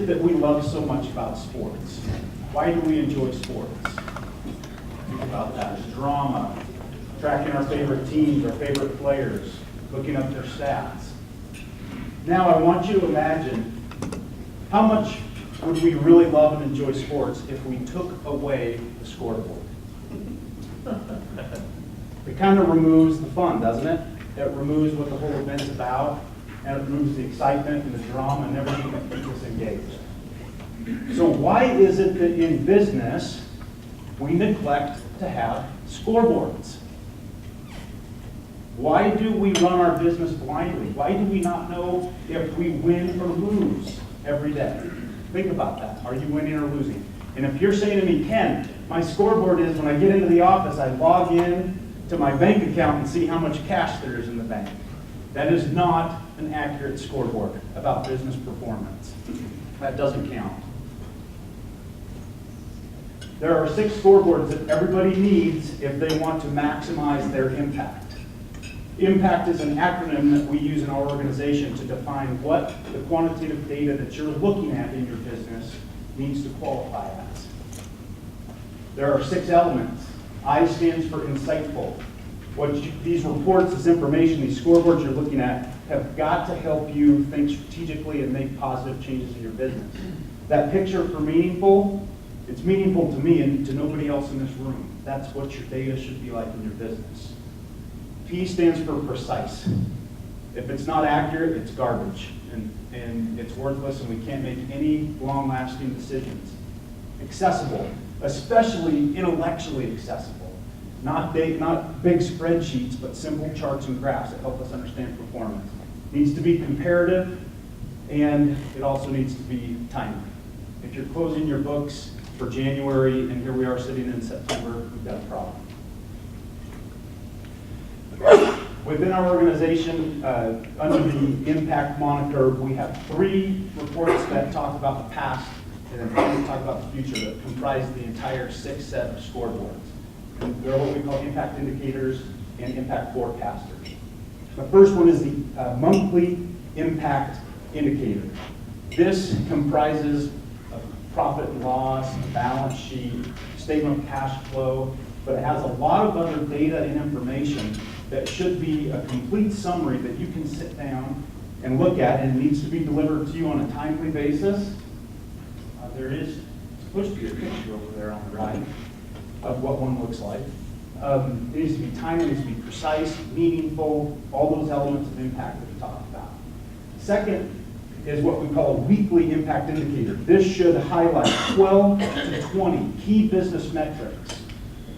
that we love so much about sports? Why do we enjoy sports? Think about that. Drama, tracking our favorite teams, our favorite players, looking up their stats. Now I want you to imagine how much would we really love and enjoy sports if we took away the scoreboard? It kind of removes the fun, doesn't it? It removes what the whole event's about, and it removes the excitement and the drama and everything that keeps us engaged. So why is it that in business we neglect to have scoreboards? Why do we run our business blindly? Why do we not know if we win or lose every day? Think about that. Are you winning or losing? And if you're saying to me, Ken, my scoreboard is when I get into the office, I log in to my bank account and see how much cash there is in the bank. That is not an accurate scoreboard about business performance. That doesn't count. There are 6 scoreboards that everybody needs if they want to maximize their impact. Impact is an acronym that we use in our organization to define what the quantitative data that you're looking at in your business needs to qualify as. There are 6 elements. I stands for insightful. These reports, this information, these scoreboards you're looking at have got to help you think strategically and make positive changes in your business. That picture for meaningful, it's meaningful to me and to nobody else in this room. That's what your data should be like in your business. P stands for precise. If it's not accurate, it's garbage, and it's worthless, and we can't make any long-lasting decisions. Accessible, especially intellectually accessible. Not big spreadsheets, but simple charts and graphs that help us understand performance. Needs to be comparative, and it also needs to be timely. If you're closing your books for January, and here we are sitting in September, we've got a problem. Within our organization, under the impact moniker, we have 3 reports that talk about the past and then 3 that talk about the future that comprise the entire 6 set of scoreboards. And they're what we call impact indicators and impact forecasters. The first one is the monthly impact indicator. This comprises of profit and loss, balance sheet, statement of cash flow, but it has a lot of other data and information that should be a complete summary that you can sit down and look at, and it needs to be delivered to you on a timely basis. It's supposed to be a picture over there on the right of what one looks like. It needs to be timely, it needs to be precise, meaningful, all those elements of impact that we talked about. Second is what we call a weekly impact indicator. This should highlight 12 to 20 key business metrics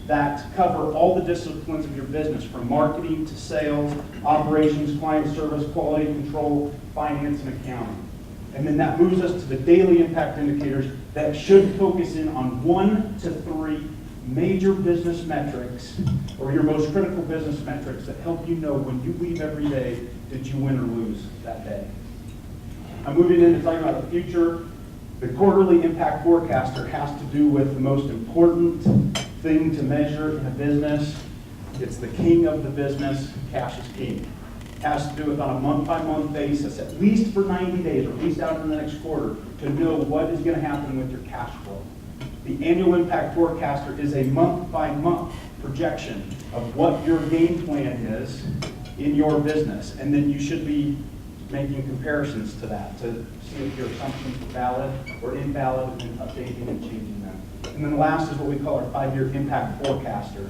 that cover all the disciplines of your business, from marketing to sales, operations, client service, quality control, finance, and accounting. And then that moves us to the daily impact indicators that should focus in on 1 to 3 major business metrics, or your most critical business metrics that help you know when you leave every day, did you win or lose that day. I'm moving into talking about the future. The quarterly impact forecaster has to do with the most important thing to measure in a business. It's the king of the business. Cash is king. It has to do with on a month-by-month basis, at least for 90 days, or at least out in the next quarter, to know what is going to happen with your cash flow. The annual impact forecaster is a month-by-month projection of what your game plan is in your business, and then you should be making comparisons to that to see if your assumptions are valid or invalid, and updating and changing them. And then last is what we call our 5-year impact forecaster.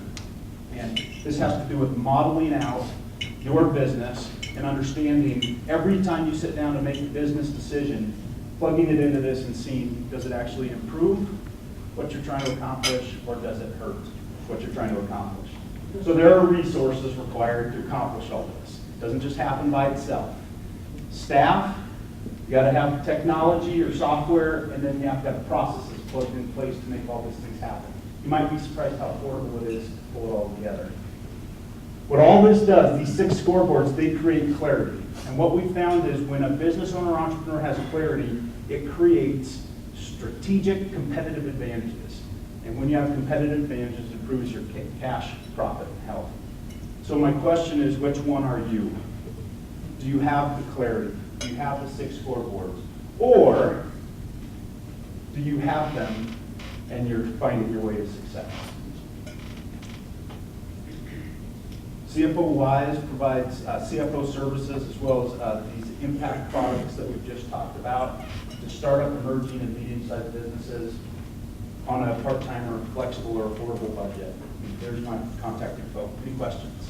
And this has to do with modeling out your business and understanding every time you sit down to make a business decision, plugging it into this and seeing, does it actually improve what you're trying to accomplish, or does it hurt what you're trying to accomplish? So there are resources required to accomplish all this. It doesn't just happen by itself. Staff, you got to have technology or software, and then you have to have processes plugged in place to make all these things happen. You might be surprised how affordable it is to pull it all together. What all this does, these 6 scoreboards, they create clarity. And what we found is when a business owner or entrepreneur has clarity, it creates strategic competitive advantages. And when you have competitive advantages, it improves your cash, profit, and health. So my question is, which one are you? Do you have the clarity? Do you have the 6 scoreboards? Or do you have them and you're finding your way to success? CFO Wise provides CFO services as well as these impact products that we've just talked about to startup, emerging, and medium-sized businesses on a part-time or flexible or affordable budget. There's my contact info. Any questions?